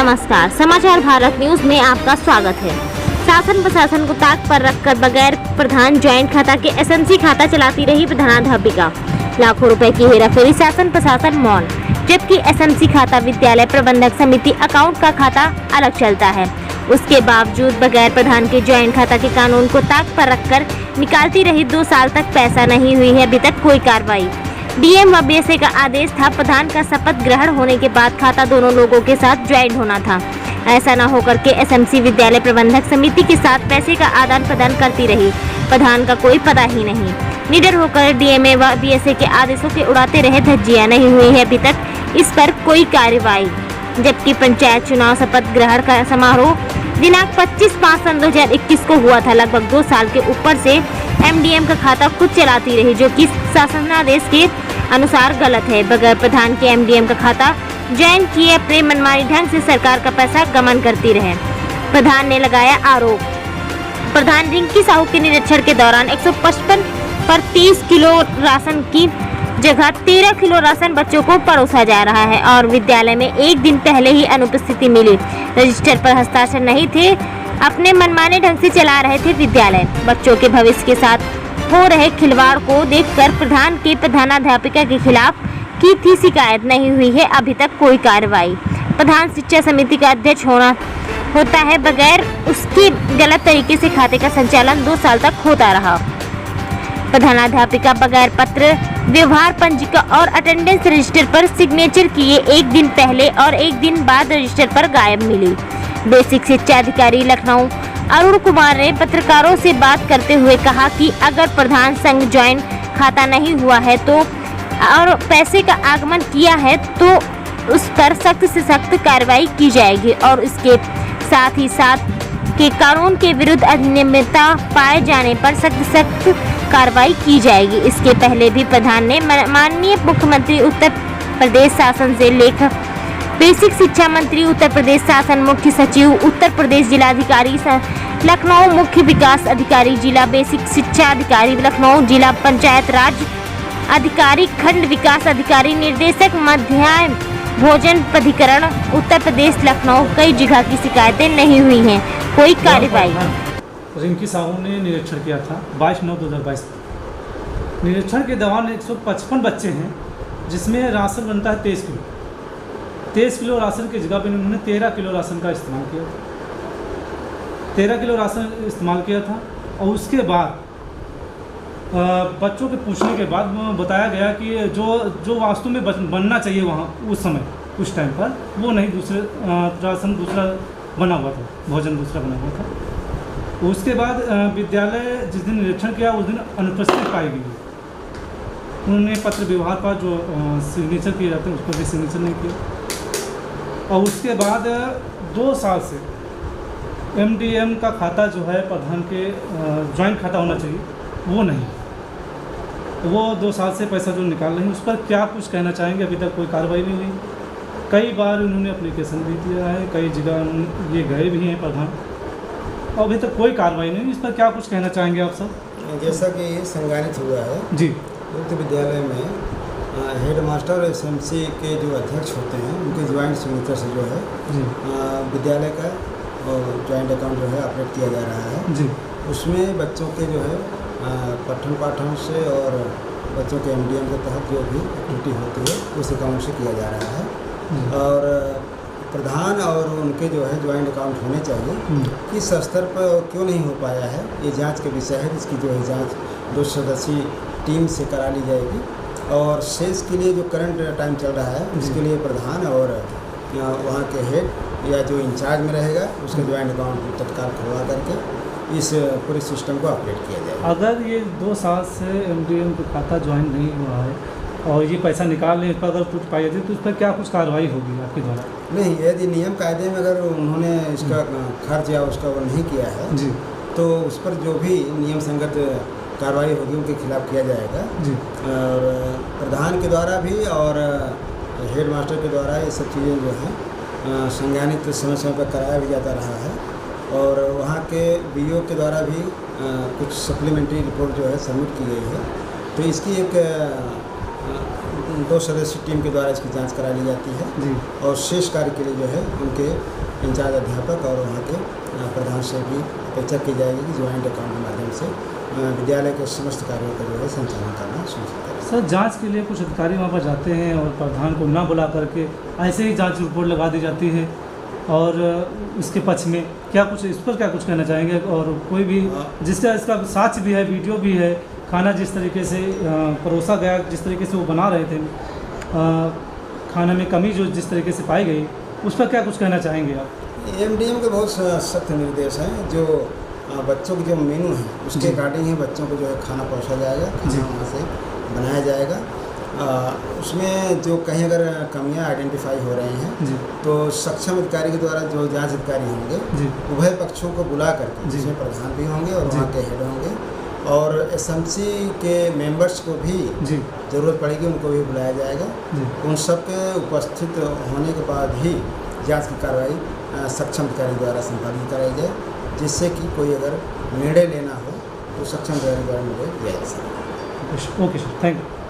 नमस्कार, समाचार भारत न्यूज में आपका स्वागत है। शासन प्रशासन को ताक पर रखकर बगैर प्रधान ज्वाइंट खाता के एसएमसी खाता चलाती रही प्रधानाध्यापिका। लाखों रुपए की हेराफेरी, शासन प्रशासन मौन। जबकि एसएमसी खाता विद्यालय प्रबंधक समिति अकाउंट का खाता अलग चलता है, उसके बावजूद बगैर प्रधान के ज्वाइंट खाता के कानून को ताक पर रखकर निकालती रही। 2 साल तक पैसा नहीं हुई है अभी तक कोई कार्रवाई। डीएम व बीएसए का आदेश था, प्रधान का शपथ ग्रहण होने के बाद खाता दोनों लोगों के साथ ज्वाइंट होना था। ऐसा न होकर के एसएमसी विद्यालय प्रबंधक समिति के साथ पैसे का आदान प्रदान करती रही। प्रधान का कोई पता ही नहीं। निडर होकर डीएमए व बीएसए के आदेशों के उड़ाते रहे। धज्जियां नहीं हुई है अभी तक इस पर कोई कार्रवाई। जबकि पंचायत चुनाव शपथ ग्रहण का समारोह दिनांक 25/5/2021 को हुआ था। लगभग 2 साल के ऊपर से एमडीएम का खाता खुद चलाती रही, जो कि शासनादेश के अनुसार गलत है। बगैर प्रधान के एमडीएम का खाता ज्वाइन किए अपने मनमानी ढंग से सरकार का पैसा गमन करती रहे। प्रधान ने लगाया आरोप। प्रधान रिंकी साहू के निरीक्षण के दौरान 155 पर 30 किलो राशन की जगह 13 किलो राशन बच्चों को परोसा जा रहा है और विद्यालय में एक दिन पहले ही अनुपस्थिति मिली। रजिस्टर पर हस्ताक्षर नहीं थे, अपने मनमाने ढंग से चला रहे थे विद्यालय। बच्चों के भविष्य के साथ हो रहे खिलवाड़ को देखकर प्रधान के प्रधानाध्यापिका के खिलाफ की थी शिकायत। नहीं हुई है अभी तक कोई कार्रवाई। प्रधान शिक्षा समिति का अध्यक्ष होता है, बगैर उसके गलत तरीके से खाते का संचालन 2 साल तक होता रहा। प्रधानाध्यापिका बगैर पत्र व्यवहार पंजिका और अटेंडेंस रजिस्टर पर सिग्नेचर किए एक दिन पहले और एक दिन बाद रजिस्टर पर गायब मिली। बेसिक शिक्षा अधिकारी लखनऊ अरुण कुमार ने पत्रकारों से बात करते हुए कहा कि अगर प्रधान संघ ज्वाइंट खाता नहीं हुआ है तो और पैसे का आगमन किया है तो उस पर सख्त से सख्त कार्रवाई की जाएगी और इसके साथ ही साथ के कानून के विरुद्ध अनियमितता पाए जाने पर सख्त कार्रवाई की जाएगी। इसके पहले भी प्रधान ने माननीय मुख्यमंत्री उत्तर प्रदेश शासन से लेकर बेसिक शिक्षा मंत्री उत्तर प्रदेश शासन, मुख्य सचिव उत्तर प्रदेश, जिलाधिकारी लखनऊ, मुख्य विकास अधिकारी जिला, बेसिक शिक्षा अधिकारी लखनऊ, जिला पंचायत राज अधिकारी, खंड विकास अधिकारी, निर्देशक मध्याह्न भोजन प्राधिकरण उत्तर प्रदेश लखनऊ, कई जगह की शिकायतें नहीं हुई हैं, कोई कार्रवाई। रिंकी साहू ने निरीक्षण किया था 22/9/2022। निरीक्षण के दौरान 155 बच्चे हैं, जिसमें राशन बनता है 23 किलो। 23 किलो राशन की जगह पर उन्होंने 13 किलो राशन का इस्तेमाल किया था। 13 किलो राशन इस्तेमाल किया था और उसके बाद बच्चों के पूछने के बाद बताया गया कि जो वास्तु में बनना चाहिए वहाँ उस समय उस टाइम पर वो नहीं, दूसरे राशन दूसरा बना हुआ था, भोजन दूसरा बना हुआ था। उसके बाद विद्यालय जिस दिन निरीक्षण किया उस दिन अनुपस्थित पाई गई। उन्होंने पत्र व्यवहार पर जो सिग्नेचर किए जाते हैं उस पर भी सिग्नेचर नहीं किया और उसके बाद 2 साल से एमडीएम का खाता जो है प्रधान के ज्वाइंट खाता होना चाहिए वो नहीं, वो 2 साल से पैसा जो निकाल रहे हैं उस पर क्या कुछ कहना चाहेंगे? अभी तक कोई कार्रवाई नहीं हुई। कई बार उन्होंने एप्लीकेशन भी दिया है, कई जगह ये गए भी हैं प्रधान, और अभी तक कोई कार्रवाई नहीं। इस पर क्या कुछ कहना चाहेंगे आप सब? जैसा कि ये संज्ञानित हुआ है जी, उक्त विद्यालय में हेड मास्टर और एसएमसी के जो अध्यक्ष होते हैं उनके ज्वाइंट सिग्नेचर से जो है विद्यालय का ज्वाइंट अकाउंट जो है ऑपरेट किया जा रहा है जी। उसमें बच्चों के जो है पठन पाठन से और बच्चों के एमडीएम के तहत जो भी एक्टिविटी होती है उस अकाउंट से किया जा रहा है और प्रधान और उनके जो है ज्वाइंट अकाउंट होने चाहिए। किस स्तर पर क्यों नहीं हो पाया है ये जांच का विषय है, जिसकी जो है जांच 2 सदस्यीय टीम से करा ली जाएगी और शेष के लिए जो करंट टाइम चल रहा है उसके लिए प्रधान और वहाँ के हेड या जो इंचार्ज में रहेगा उसके ज्वाइंट अकाउंट तत्काल खुलवा करके इस पूरे सिस्टम को अपडेट किया जाए। अगर ये 2 साल से एमडीएम का खाता ज्वाइन नहीं हुआ है और ये पैसा निकाल लें, इस पर अगर कुछ पाई जाती है तो उस पर क्या कुछ कार्रवाई होगी आपके द्वारा? नहीं, यदि नियम कायदे में अगर उन्होंने इसका खर्च या उसका वो नहीं किया है जी, तो उस पर जो भी नियम संगत कार्रवाई होगी उनके खिलाफ किया जाएगा जी। और प्रधान के द्वारा भी और हेड मास्टर के द्वारा ये सब चीज़ें जो हैं संज्ञानित समय समय पर कराया भी जाता रहा है और वहाँ के बीओ के द्वारा भी कुछ सप्लीमेंट्री रिपोर्ट जो है सबमिट की गई है। तो इसकी एक 2 सदस्यीय टीम के द्वारा इसकी जांच करा ली जाती है जी और शेष कार्य के लिए जो है उनके इंचार्ज अध्यापक और वहाँ के प्रधान से भी अपेक्षा की जाएगी कि ज्वाइंट अकाउंट के माध्यम से विद्यालय के समस्त कार्यों का जो है संचालन करना सुनिश्चित करें। सर, जांच के लिए कुछ अधिकारी वहाँ पर जाते हैं और प्रधान को ना बुला करके ऐसे ही जांच रिपोर्ट लगा दी जाती है, और इसके पक्ष में क्या कुछ, इस पर क्या कुछ कहना चाहेंगे? और कोई भी जिसका इसका साक्ष्य भी है, वीडियो भी है, खाना जिस तरीके से परोसा गया, जिस तरीके से वो बना रहे थे, खाने में कमी जो जिस तरीके से पाई गई, उस पर क्या कुछ कहना चाहेंगे आप? एमडीएम के बहुत सख्त निर्देश हैं। जो बच्चों की जो मेनू है उसके जी। अकॉर्डिंग ही बच्चों को जो है खाना परोसा जाएगा, जी। खाना वहाँ से बनाया जाएगा। उसमें जो कहीं अगर कमियां आइडेंटिफाई हो रही हैं जी तो सक्षम अधिकारी के द्वारा जो जांच अधिकारी होंगे जी उभय पक्षों को बुला करके, जी। जिसमें प्रधान भी होंगे और जी। वहाँ के हेड होंगे, और एसएमसी के मेंबर्स को भी जी ज़रूरत पड़ेगी, उनको भी बुलाया जाएगा। जी उन सब के उपस्थित होने के बाद ही जांच की कार्रवाई सक्षम अधिकारी द्वारा संपादित कराई जाए, जिससे कि कोई अगर निर्णय लेना हो तो सक्षम अधिकारी द्वारा निर्णय लिया जा सके। Okay sir, thank you.